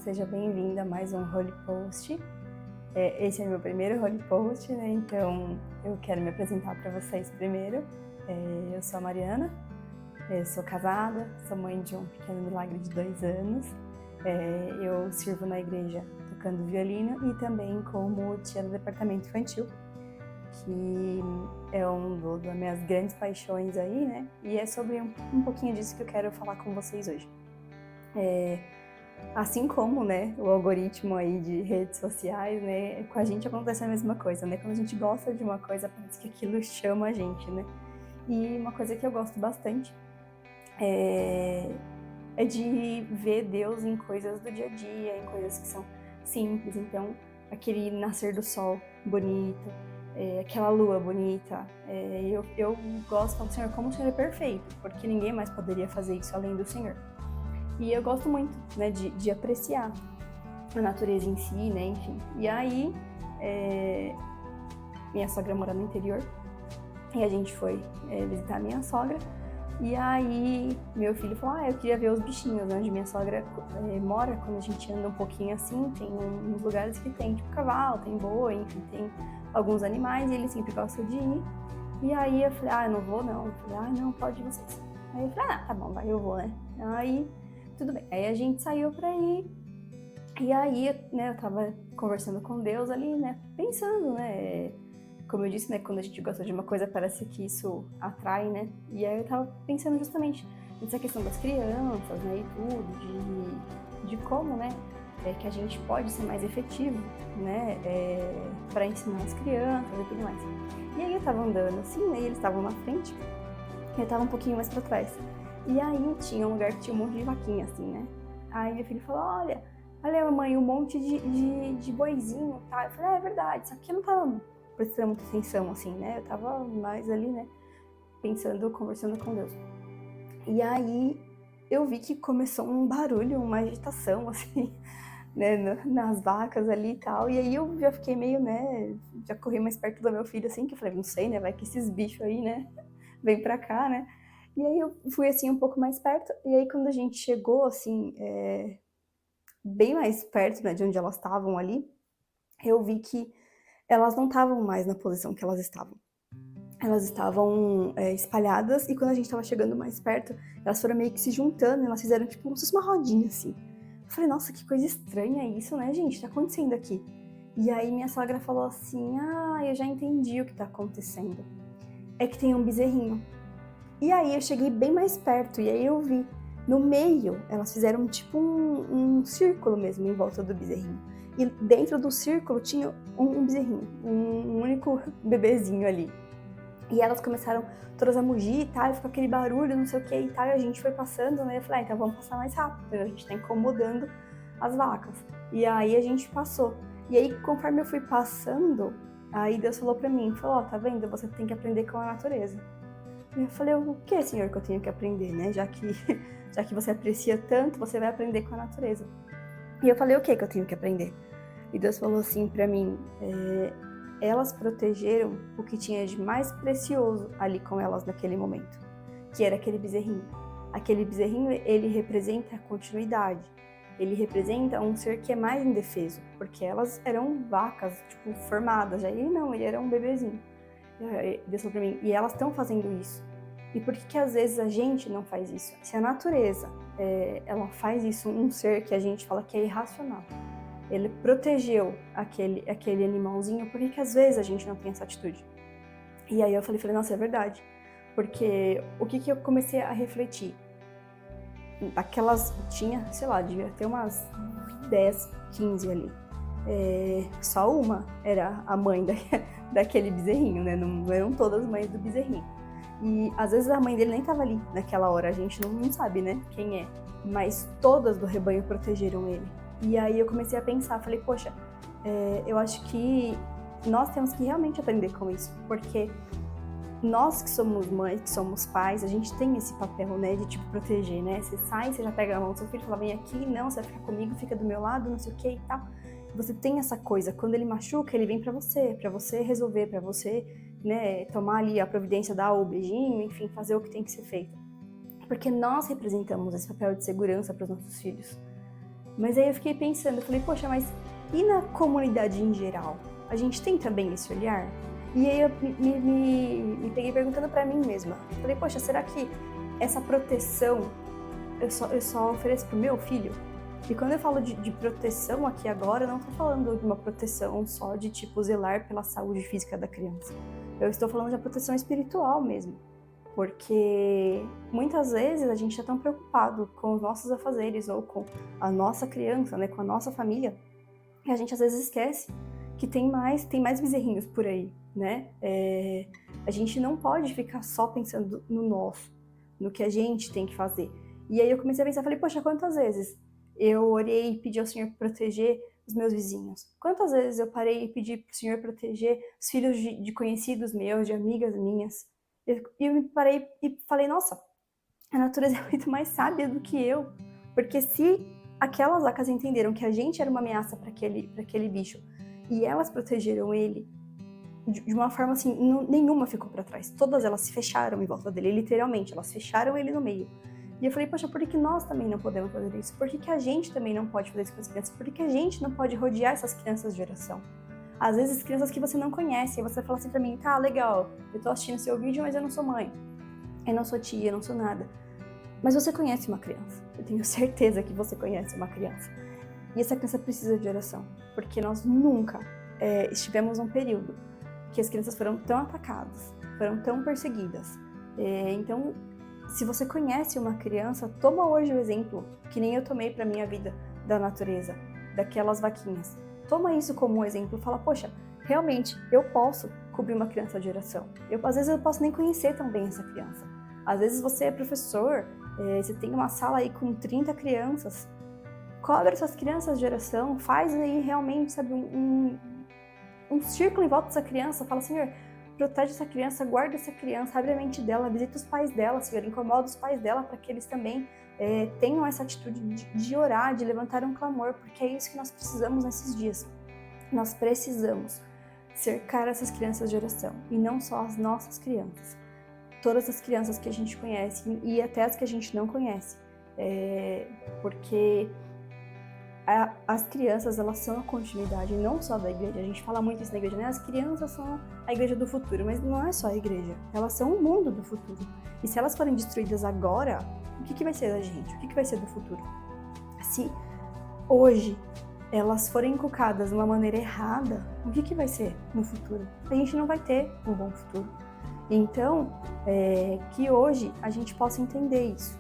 seja bem-vinda a mais um Holy Post. Esse é meu primeiro Holy Post, né? Então eu quero me apresentar para vocês primeiro. Eu sou a Mariana, sou casada, sou mãe de um pequeno milagre de 2 anos. Eu sirvo na igreja tocando violino e também como tia do departamento infantil, que é das minhas grandes paixões aí, né? E é sobre um pouquinho disso que eu quero falar com vocês hoje. Assim como, né, o algoritmo aí de redes sociais, né, com a gente acontece a mesma coisa, né? Quando a gente gosta de uma coisa, parece que aquilo chama a gente, né? E uma coisa que eu gosto bastante é de ver Deus em coisas do dia a dia, em coisas que são simples. Então, aquele nascer do sol bonito, aquela lua bonita. Eu gosto de falar, Senhor, como o Senhor é perfeito, porque ninguém mais poderia fazer isso além do Senhor. E eu gosto muito, né, de apreciar a natureza em si, né, enfim. E aí, minha sogra mora no interior e a gente foi visitar a minha sogra. E aí, meu filho falou, eu queria ver os bichinhos, né, onde minha sogra mora. Quando a gente anda um pouquinho assim, tem uns lugares que tem, tipo, cavalo, tem boi, enfim, tem alguns animais e ele sempre gosta de ir. E aí eu falei, eu não vou não. Eu falei, não, pode vocês. Aí eu falei, tá bom, vai, eu vou, né. Aí, tudo bem. Aí a gente saiu pra ir. E aí, né, eu tava conversando com Deus ali, né, pensando, né, como eu disse, né, quando a gente gosta de uma coisa, parece que isso atrai, né, e aí eu tava pensando justamente nessa questão das crianças, né, e tudo, de como, né, que a gente pode ser mais efetivo, né, pra ensinar as crianças e tudo mais. E aí eu tava andando assim, né, e eles estavam na frente, e eu tava um pouquinho mais pra trás. E aí tinha um lugar que tinha um monte de vaquinha, assim, né, aí meu filho falou, olha, mamãe, um monte de boizinho, tá? Eu falei, é verdade, só que eu não tava prestando muita atenção, assim, né? Eu tava mais ali, né, pensando, conversando com Deus. E aí eu vi que começou um barulho, uma agitação, assim, né, nas vacas ali e tal. E aí eu já fiquei meio, né, já corri mais perto do meu filho, assim, que eu falei, não sei, né, vai que esses bichos aí, né, vem pra cá, né? E aí eu fui, assim, um pouco mais perto. E aí quando a gente chegou, assim, bem mais perto, né, de onde elas estavam ali, eu vi que elas não estavam mais na posição que elas estavam. Elas estavam espalhadas, e quando a gente estava chegando mais perto, elas foram meio que se juntando, elas fizeram tipo como se fosse uma rodinha, assim. Eu falei, nossa, que coisa estranha isso, né, gente? Tá acontecendo aqui. E aí minha sogra falou assim, eu já entendi o que tá acontecendo. É que tem um bezerrinho. E aí eu cheguei bem mais perto, e aí eu vi, no meio, elas fizeram tipo um círculo mesmo em volta do bezerrinho. E dentro do círculo tinha um bezerrinho, um único bebezinho ali. E elas começaram todas a mugir e tal, ficou aquele barulho, não sei o que e tal, e a gente foi passando, né? Eu falei, então vamos passar mais rápido, a gente tá incomodando as vacas. E aí a gente passou. E aí, conforme eu fui passando, aí Deus falou pra mim, falou, tá vendo? Você tem que aprender com a natureza. E eu falei, o que, Senhor, que eu tenho que aprender, né? Já que você aprecia tanto, você vai aprender com a natureza. E eu falei, o que eu tenho que aprender? E Deus falou assim pra mim, elas protegeram o que tinha de mais precioso ali com elas naquele momento, que era aquele bezerrinho. Aquele bezerrinho, ele representa a continuidade. Ele representa um ser que é mais indefeso, porque elas eram vacas, tipo, formadas. Já ele não, ele era um bebezinho. Deus falou pra mim, e elas estão fazendo isso. E por que às vezes a gente não faz isso? Se a natureza, ela faz isso, um ser que a gente fala que é irracional, ele protegeu aquele animalzinho, por que às vezes a gente não tem essa atitude? E aí eu falei, nossa, é verdade. Porque o que eu comecei a refletir? Aquelas, tinha, sei lá, devia ter umas 10, 15 ali. Só uma era a mãe daquele bezerrinho, né? Não eram todas as mães do bezerrinho. E às vezes a mãe dele nem tava ali naquela hora, a gente não sabe, né, quem é. Mas todas do rebanho protegeram ele. E aí eu comecei a pensar, falei, poxa, eu acho que nós temos que realmente aprender com isso, porque nós que somos mães, que somos pais, a gente tem esse papel, né, de tipo proteger, né? Você sai, você já pega a mão do seu filho e fala, vem aqui, não, você vai ficar comigo, fica do meu lado, não sei o que e tal. Você tem essa coisa, quando ele machuca, ele vem pra você resolver, pra você, né, tomar ali a providência, dar o beijinho, enfim, fazer o que tem que ser feito. Porque nós representamos esse papel de segurança para os nossos filhos. Mas aí eu fiquei pensando, eu falei, poxa, mas e na comunidade em geral? A gente tem também esse olhar? E aí eu me peguei perguntando pra mim mesma. Falei, poxa, será que essa proteção eu só ofereço pro meu filho? E quando eu falo de proteção aqui agora, eu não tô falando de uma proteção só de tipo zelar pela saúde física da criança. Eu estou falando de proteção espiritual mesmo. Porque muitas vezes a gente é tão preocupado com os nossos afazeres ou com a nossa criança, né, com a nossa família, e a gente às vezes esquece que tem mais bezerrinhos por aí, né? A gente não pode ficar só pensando no nosso, no que a gente tem que fazer. E aí eu comecei a pensar, falei, poxa, quantas vezes eu orei e pedi ao Senhor proteger os meus vizinhos? Quantas vezes eu parei e pedi para o Senhor proteger os filhos de conhecidos meus, de amigas minhas? E eu me parei e falei, nossa, a natureza é muito mais sábia do que eu. Porque se aquelas vacas entenderam que a gente era uma ameaça para aquele bicho e elas protegeram ele de uma forma assim, nenhuma ficou para trás. Todas elas se fecharam em volta dele, literalmente, elas fecharam ele no meio. E eu falei, poxa, por que nós também não podemos fazer isso? Por que a gente também não pode fazer isso com as crianças? Por que a gente não pode rodear essas crianças de oração? Às vezes crianças que você não conhece, e você fala assim pra mim, tá, legal, eu tô assistindo seu vídeo, mas eu não sou mãe, eu não sou tia, eu não sou nada. Mas você conhece uma criança, eu tenho certeza que você conhece uma criança. E essa criança precisa de oração, porque nós nunca estivemos num período que as crianças foram tão atacadas, foram tão perseguidas. Então, se você conhece uma criança, toma hoje o exemplo, que nem eu tomei pra minha vida, da natureza, daquelas vaquinhas. Toma isso como um exemplo e fala, poxa, realmente, eu posso cobrir uma criança de oração. Às vezes eu posso nem conhecer tão bem essa criança. Às vezes você é professor, você tem uma sala aí com 30 crianças, cobre essas crianças de oração, faz aí realmente, sabe, um círculo em volta dessa criança, fala, Senhor, protege essa criança, guarda essa criança, abre a mente dela, visita os pais dela, Senhor, incomoda os pais dela para que eles também tenham essa atitude de orar, de levantar um clamor, porque é isso que nós precisamos nesses dias. Nós precisamos cercar essas crianças de oração, e não só as nossas crianças. Todas as crianças que a gente conhece, e até as que a gente não conhece. Porque as crianças, elas são a continuidade, não só da igreja. A gente fala muito isso na igreja, né? As crianças são a igreja do futuro, mas não é só a igreja. Elas são o mundo do futuro. E se elas forem destruídas agora, o que vai ser da gente? O que vai ser do futuro? Se hoje elas forem inculcadas de uma maneira errada, o que vai ser no futuro? A gente não vai ter um bom futuro. Então, que hoje a gente possa entender isso.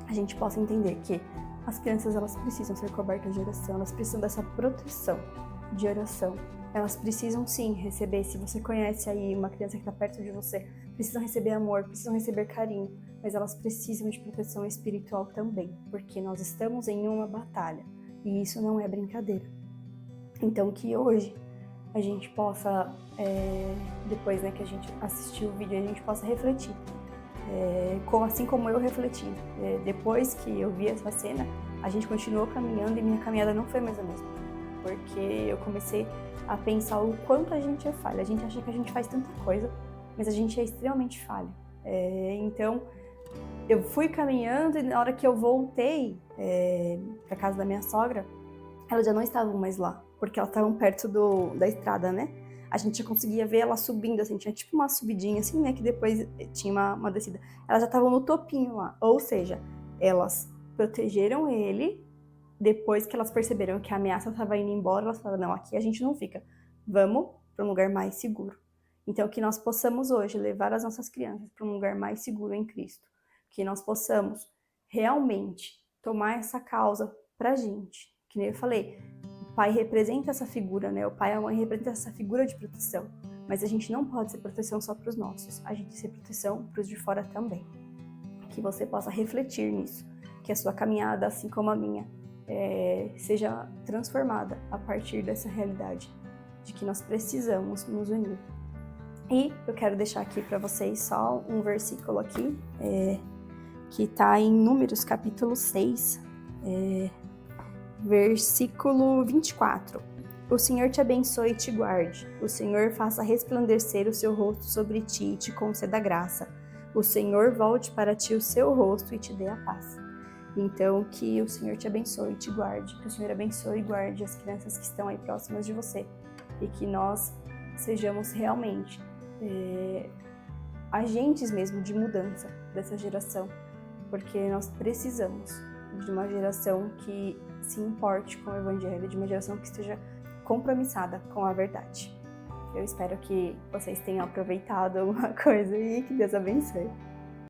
A gente possa entender que as crianças, elas precisam ser cobertas de oração, elas precisam dessa proteção de oração. Elas precisam sim receber, se você conhece aí uma criança que está perto de você, precisam receber amor, precisam receber carinho, mas elas precisam de proteção espiritual também, porque nós estamos em uma batalha e isso não é brincadeira. Então que hoje a gente possa, depois, né, que a gente assistiu o vídeo, a gente possa refletir. Assim como eu refleti. Depois que eu vi essa cena, a gente continuou caminhando e minha caminhada não foi mais a mesma. Porque eu comecei a pensar o quanto a gente é falha. A gente acha que a gente faz tanta coisa, mas a gente é extremamente falha. Então, eu fui caminhando e na hora que eu voltei para casa da minha sogra, elas já não estavam mais lá, porque elas estavam perto da estrada, né? A gente já conseguia ver ela subindo, assim, tinha tipo uma subidinha assim, né, que depois tinha uma descida. Elas já estavam no topinho lá, ou seja, elas protegeram ele, depois que elas perceberam que a ameaça estava indo embora, elas falaram, não, aqui a gente não fica, vamos para um lugar mais seguro. Então, que nós possamos hoje levar as nossas crianças para um lugar mais seguro em Cristo, que nós possamos realmente tomar essa causa pra gente, que nem eu falei, o pai representa essa figura, né? O pai e a mãe representam essa figura de proteção. Mas a gente não pode ser proteção só para os nossos. A gente tem que ser proteção para os de fora também. Que você possa refletir nisso. Que a sua caminhada, assim como a minha, seja transformada a partir dessa realidade. De que nós precisamos nos unir. E eu quero deixar aqui para vocês só um versículo aqui. Que está em Números, capítulo 6. Versículo 24. O Senhor te abençoe e te guarde. O Senhor faça resplandecer o seu rosto sobre ti e te conceda graça. O Senhor volte para ti o seu rosto e te dê a paz. Então, que o Senhor te abençoe e te guarde, que o Senhor abençoe e guarde as crianças que estão aí próximas de você, e que nós sejamos realmente agentes mesmo de mudança dessa geração, porque nós precisamos de uma geração que se importe com o Evangelho, de uma geração que esteja compromissada com a verdade. Eu espero que vocês tenham aproveitado alguma coisa e que Deus abençoe.